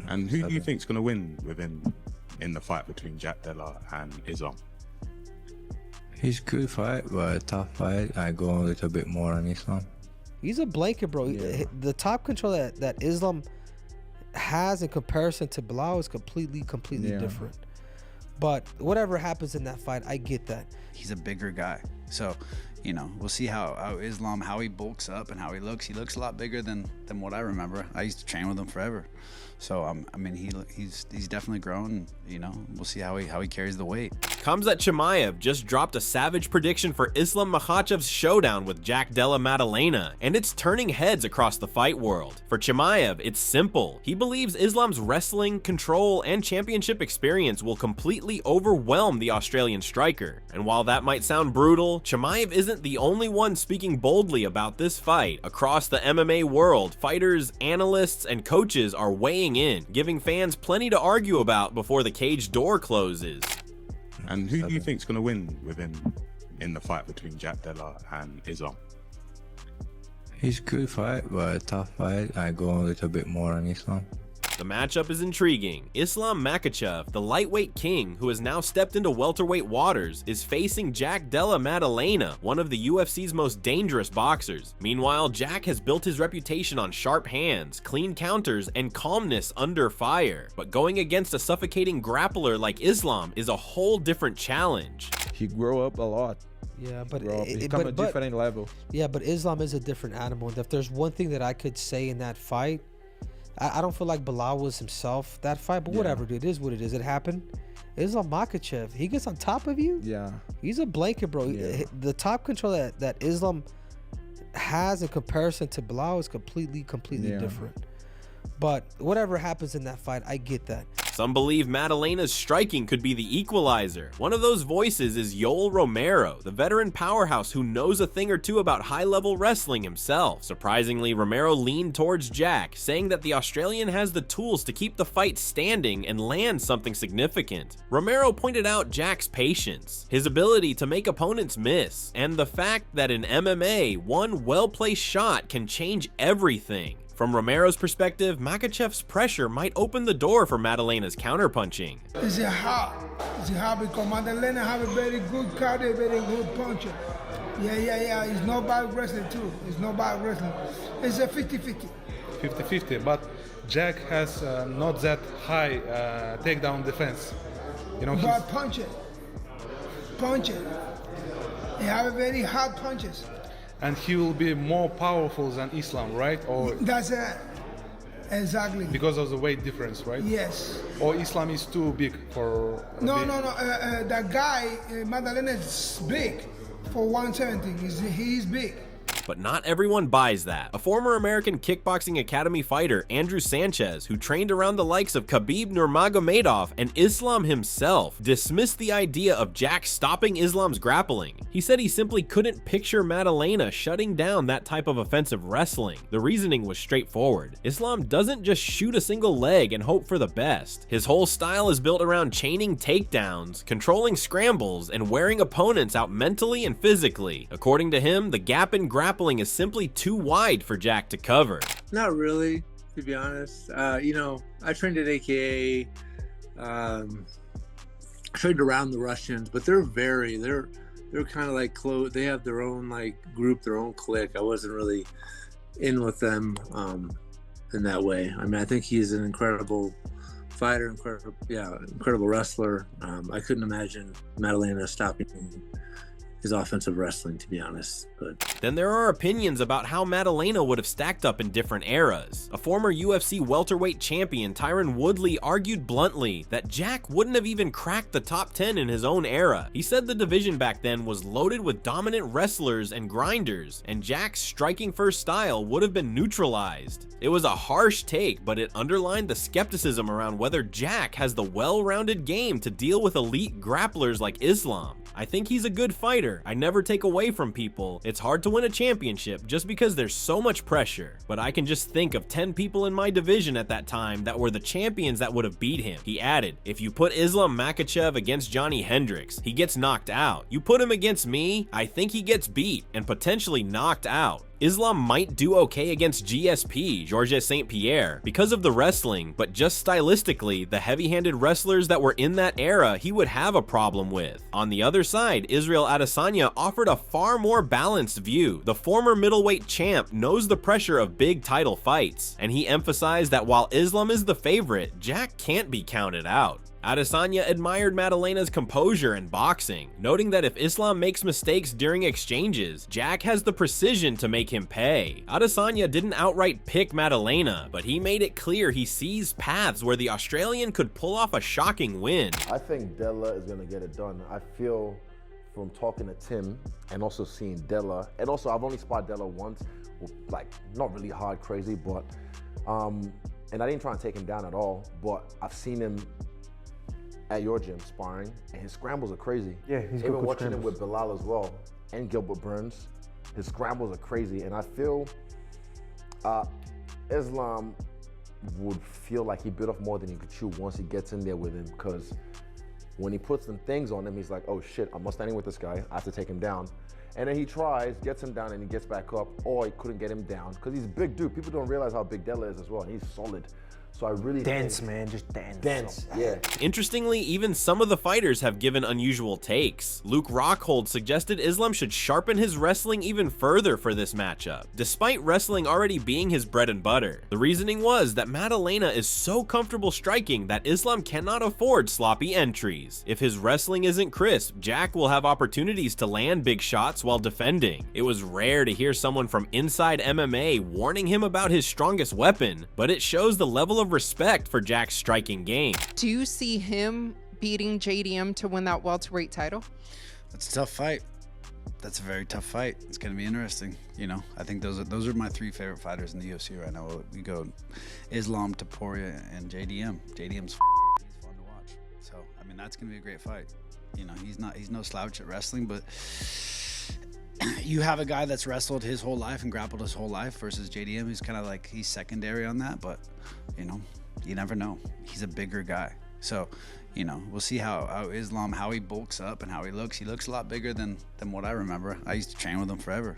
And who do you think's going to win in the fight between Jack Della and Islam? He's a good fight, but a tough fight. I go a little bit more on Islam. He's a blanket, bro. Yeah. The top control that Islam has in comparison to Bilal is completely different. But whatever happens in that fight, I get that. He's a bigger guy. So, you know, we'll see how Islam, how he bulks up and how he looks. He looks a lot bigger than what I remember. I used to train with him forever. So, I mean, he's definitely grown. You know, we'll see how he carries the weight. Khamzat Chimaev just dropped a savage prediction for Islam Makhachev's showdown with Jack Della Maddalena, and it's turning heads across the fight world. For Chimaev, it's simple. He believes Islam's wrestling, control, and championship experience will completely overwhelm the Australian striker. And while that might sound brutal, Chimaev isn't the only one speaking boldly about this fight. Across the MMA world, fighters, analysts, and coaches are weighing in, giving fans plenty to argue about before the cage door closes. And who do you think's going to win in the fight between Jack Della and Islam? He's a good fight, but a tough fight. I go a little bit more on Islam. The matchup is intriguing. Islam Makhachev, the lightweight king who has now stepped into welterweight waters, is facing Jack Della Maddalena, one of the UFC's most dangerous boxers. Meanwhile, Jack has built his reputation on sharp hands, clean counters, and calmness under fire. But going against a suffocating grappler like Islam is a whole different challenge. He grew up a lot. Yeah, but He come a different level. Yeah, but Islam is a different animal. And if there's one thing that I could say in that fight, I don't feel like Bilal was himself that fight, but whatever, dude. It is what it is. It happened. Islam Makhachev, he gets on top of you. Yeah. He's a blanket, bro. Yeah. The top control that Islam has in comparison to Bilal is completely different. But whatever happens in that fight, I get that. Some believe Maddalena's striking could be the equalizer. One of those voices is Yoel Romero, the veteran powerhouse who knows a thing or two about high-level wrestling himself. Surprisingly, Romero leaned towards Jack, saying that the Australian has the tools to keep the fight standing and land something significant. Romero pointed out Jack's patience, his ability to make opponents miss, and the fact that in MMA, one well-placed shot can change everything. From Romero's perspective, Makhachev's pressure might open the door for Maddalena's counterpunching. It's hard because Maddalena have a very good cardio, very good puncher. Yeah. It's not bad wrestling too. It's not bad wrestling. It's a 50-50. 50-50, but Jack has not that high takedown defense. You know, but punch it. He have a very hard punches. And he will be more powerful than Islam, right? Or that's it. Exactly. Because of the weight difference, right? Yes. Or Islam is too big for... No. That guy, Maddalena, is big for 170. He's big. But not everyone buys that. A former American Kickboxing Academy fighter, Andrew Sanchez, who trained around the likes of Khabib Nurmagomedov and Islam himself, dismissed the idea of Jack stopping Islam's grappling. He said he simply couldn't picture Maddalena shutting down that type of offensive wrestling. The reasoning was straightforward. Islam doesn't just shoot a single leg and hope for the best. His whole style is built around chaining takedowns, controlling scrambles, and wearing opponents out mentally and physically. According to him, the gap in grappling is simply too wide for Jack to cover. Not really, to be honest. You know, I trained at AKA, trained around the Russians, but they're kind of like close. They have their own like group, their own clique. I wasn't really in with them in that way. I mean, I think he's an incredible fighter, incredible wrestler. I couldn't imagine Maddalena stopping his offensive wrestling, to be honest. But then there are opinions about how Maddalena would have stacked up in different eras. A former UFC welterweight champion, Tyron Woodley, argued bluntly that Jack wouldn't have even cracked the top 10 in his own era. He said the division back then was loaded with dominant wrestlers and grinders, and Jack's striking first style would have been neutralized. It was a harsh take, but it underlined the skepticism around whether Jack has the well-rounded game to deal with elite grapplers like Islam. I think he's a good fighter. I never take away from people. It's hard to win a championship just because there's so much pressure. But I can just think of 10 people in my division at that time that were the champions that would have beat him. He added, if you put Islam Makhachev against Johnny Hendricks, he gets knocked out. You put him against me, I think he gets beat and potentially knocked out. Islam might do okay against GSP, Georges St. Pierre, because of the wrestling, but just stylistically, the heavy-handed wrestlers that were in that era he would have a problem with. On the other side, Israel Adesanya offered a far more balanced view. The former middleweight champ knows the pressure of big title fights, and he emphasized that while Islam is the favorite, Jack can't be counted out. Adesanya admired Madalena's composure in boxing, noting that if Islam makes mistakes during exchanges, Jack has the precision to make him pay. Adesanya didn't outright pick Madalena, but he made it clear he sees paths where the Australian could pull off a shocking win. I think Della is going to get it done. I feel from talking to Tim and also seeing Della, and also I've only sparred Della once, like not really hard crazy, but and I didn't try and take him down at all, but I've seen him at your gym sparring, and his scrambles are crazy. Yeah, he's good. Even watching him with Bilal as well, and Gilbert Burns, his scrambles are crazy, and I feel Islam would feel like he bit off more than he could chew once he gets in there with him, because when he puts some things on him, he's like, oh shit, I'm not standing with this guy, I have to take him down. And then he tries, gets him down, and he gets back up, or he couldn't get him down, because he's a big dude. People don't realize how big Della is as well, and he's solid. So I really dense, man, just dense. Dense, yeah. Interestingly, even some of the fighters have given unusual takes. Luke Rockhold suggested Islam should sharpen his wrestling even further for this matchup, despite wrestling already being his bread and butter. The reasoning was that Madalena is so comfortable striking that Islam cannot afford sloppy entries. If his wrestling isn't crisp, Jack will have opportunities to land big shots while defending. It was rare to hear someone from inside MMA warning him about his strongest weapon, but it shows the level of respect for Jack's striking game. Do you see him beating JDM to win that welterweight title? That's a tough fight. That's a very tough fight. It's going to be interesting. You know, I think those are my three favorite fighters in the UFC right now. We go Islam, Topuria, and JDM. JDM's he's fun to watch. So, I mean, that's going to be a great fight. You know, he's no slouch at wrestling, but you have a guy that's wrestled his whole life and grappled his whole life versus JDM, who's kind of like, he's secondary on that, but you know, you never know. He's a bigger guy. So, you know, we'll see how Islam, how he bulks up and how he looks. He looks a lot bigger than what I remember. I used to train with him forever.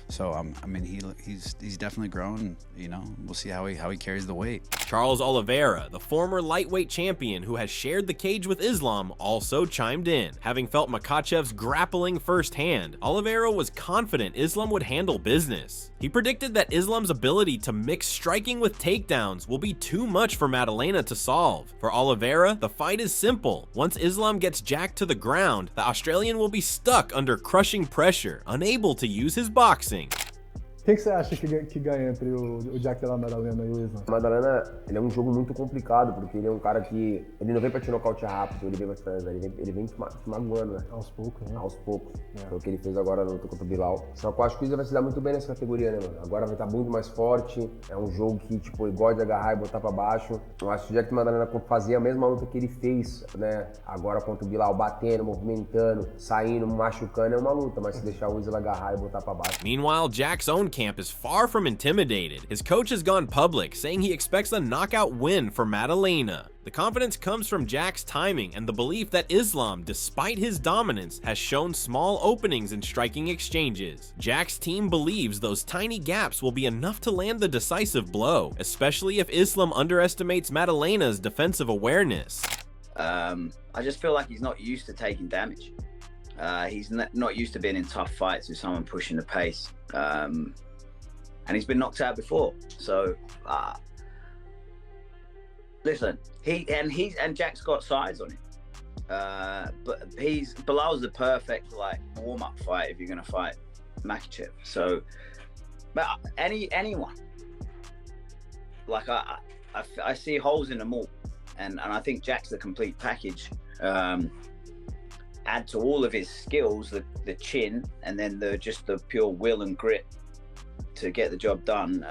So, I mean, he's definitely grown. You know, we'll see how he carries the weight. Charles Oliveira, the former lightweight champion who has shared the cage with Islam, also chimed in. Having felt Makhachev's grappling firsthand, Oliveira was confident Islam would handle business. He predicted that Islam's ability to mix striking with takedowns will be too much for Madalena to solve. For Oliveira, the fight is simple. Once Islam gets Jack to the ground, the Australian will be stuck under crushing pressure, unable to use his boxing. O que você acha que ganha entre o Jack Della Madalena e o Islam? Madalena, ele é um jogo muito complicado, porque ele é um cara que ele não vem pra te nocautear rápido, ele vem te magoando, né? Aos poucos, né? Aos poucos. Foi o que ele fez agora na luta contra o Bilal. Só que eu acho que o Islam vai se dar muito bem nessa categoria, né, mano? Agora vai estar muito mais forte, é um jogo que, tipo, ele gosta de agarrar e botar pra baixo. Eu acho que o Jack Madalena fazia a mesma luta que ele fez, né? Agora contra o Bilal, batendo, movimentando, saindo, machucando, é uma luta, mas se deixar o Islam agarrar e botar pra baixo. Meanwhile, Jack's own camp is far from intimidated. His coach has gone public, saying he expects a knockout win for Madalena. The confidence comes from Jack's timing and the belief that Islam, despite his dominance, has shown small openings in striking exchanges. Jack's team believes those tiny gaps will be enough to land the decisive blow, especially if Islam underestimates Madalena's defensive awareness. I just feel like he's not used to taking damage. He's not used to being in tough fights with someone pushing the pace. And he's been knocked out before. So, listen, Jack's got size on him. But Bilal's the perfect like warm-up fight if you're gonna fight Makhachev. So, but anyone, like I see holes in them all, and I think Jack's the complete package. Add to all of his skills the chin, and then just the pure will and grit to get the job done.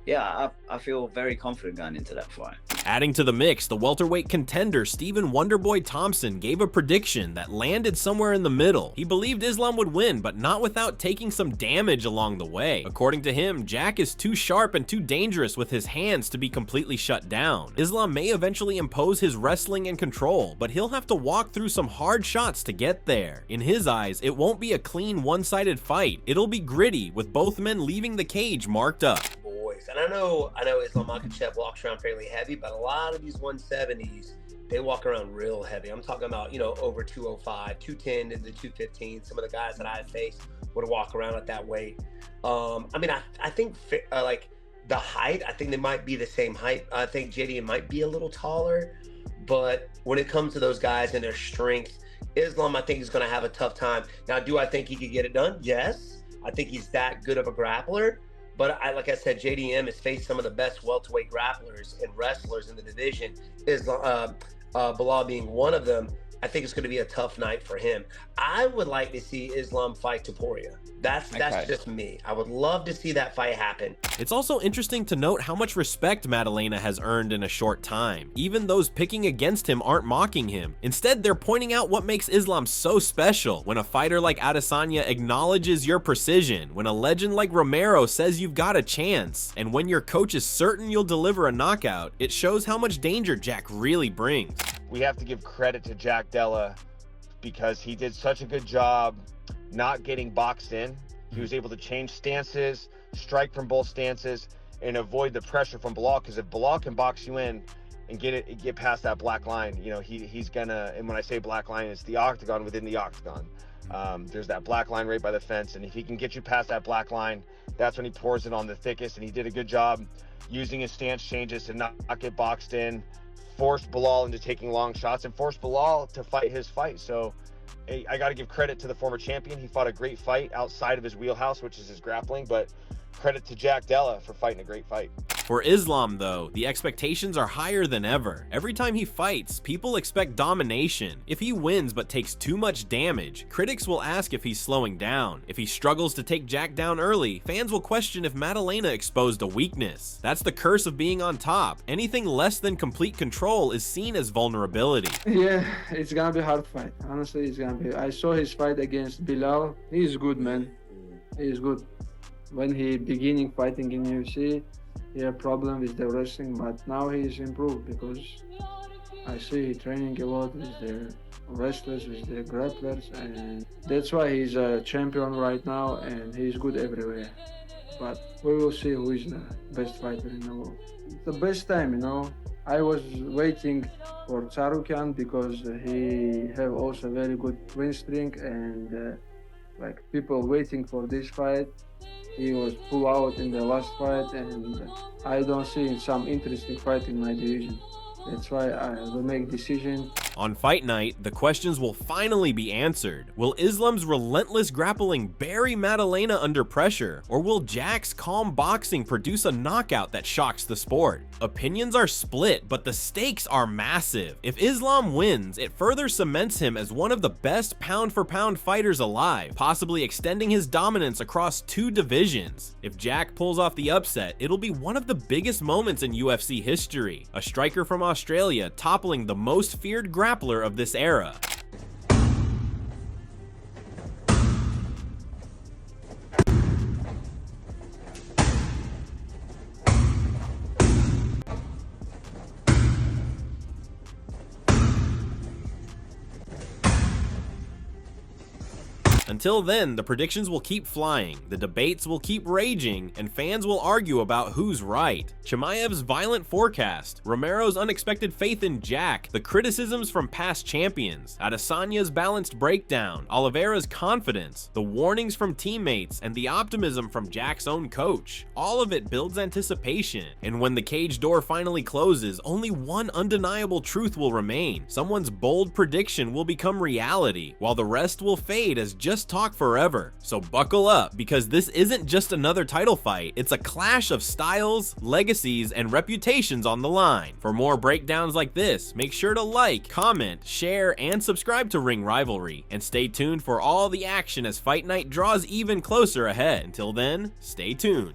yeah, I feel very confident going into that fight. Adding to the mix, the welterweight contender Stephen Wonderboy Thompson gave a prediction that landed somewhere in the middle. He believed Islam would win, but not without taking some damage along the way. According to him, Jack is too sharp and too dangerous with his hands to be completely shut down. Islam may eventually impose his wrestling and control, but he'll have to walk through some hard shots to get there. In his eyes, it won't be a clean one-sided fight. It'll be gritty, with both men leaving the cage marked up. And I know Islam Makhachev walks around fairly heavy, but a lot of these 170s, they walk around real heavy. I'm talking about, you know, over 205, 210 into 215. Some of the guys that I faced would walk around at that weight. I mean, I think like the height, I think they might be the same height. I think JDM might be a little taller, but when it comes to those guys and their strength, Islam, I think, is going to have a tough time. Now, do I think he could get it done? Yes. I think he's that good of a grappler. But like I said, JDM has faced some of the best welterweight grapplers and wrestlers in the division, Belal being one of them. I think it's going to be a tough night for him. I would like to see Islam fight Topuria. That's just me. I would love to see that fight happen. It's also interesting to note how much respect Maddalena has earned in a short time. Even those picking against him aren't mocking him. Instead, they're pointing out what makes Islam so special. When a fighter like Adesanya acknowledges your precision, when a legend like Romero says you've got a chance, and when your coach is certain you'll deliver a knockout, it shows how much danger Jack really brings. We have to give credit to Jack Della because he did such a good job not getting boxed in. He was able to change stances, strike from both stances, and avoid the pressure from Belal, because if Belal can box you in and get past that black line, you know, he's gonna, and when I say black line, it's the octagon within the octagon. There's that black line right by the fence, and if he can get you past that black line, that's when he pours it on the thickest, and he did a good job using his stance changes to not get boxed in, forced Belal into taking long shots, and forced Belal to fight his fight. So I got to give credit to the former champion. He fought a great fight outside of his wheelhouse, which is his grappling, but credit to Jack Della for fighting a great fight. For Islam, though, the expectations are higher than ever. Every time he fights, people expect domination. If he wins but takes too much damage, critics will ask if he's slowing down. If he struggles to take Jack down early, fans will question if Maddalena exposed a weakness. That's the curse of being on top. Anything less than complete control is seen as vulnerability. Yeah, it's gonna be a hard fight. Honestly, it's gonna be. I saw his fight against Belal. He's good, man. He's good. When he beginning fighting in UFC, he had a problem with the wrestling, but now he's improved because I see he training a lot with the wrestlers, with the grapplers, and that's why he's a champion right now, and he's good everywhere. But we will see who is the best fighter in the world. It's the best time, you know. I was waiting for Tsarukyan because he have also very good win streak, and like people waiting for this fight. He was pulled out in the last fight, and I don't see some interesting fight in my division. That's why I will make decision. On fight night, the questions will finally be answered. Will Islam's relentless grappling bury Maddalena under pressure, or will Jack's calm boxing produce a knockout that shocks the sport? Opinions are split, but the stakes are massive. If Islam wins, it further cements him as one of the best pound-for-pound fighters alive, possibly extending his dominance across 2 divisions. If Jack pulls off the upset, it'll be one of the biggest moments in UFC history. A striker from Australia toppling the most feared grappler of this era. Until then, the predictions will keep flying, the debates will keep raging, and fans will argue about who's right. Chimaev's violent forecast, Romero's unexpected faith in Jack, the criticisms from past champions, Adesanya's balanced breakdown, Oliveira's confidence, the warnings from teammates, and the optimism from Jack's own coach. All of it builds anticipation, and when the cage door finally closes, only one undeniable truth will remain. Someone's bold prediction will become reality, while the rest will fade as just talk forever. So buckle up, because this isn't just another title fight, it's a clash of styles, legacies, and reputations on the line. For more breakdowns like this, make sure to like, comment, share, and subscribe to Ring Rivalry, and stay tuned for all the action as Fight Night draws even closer ahead. Until then, stay tuned.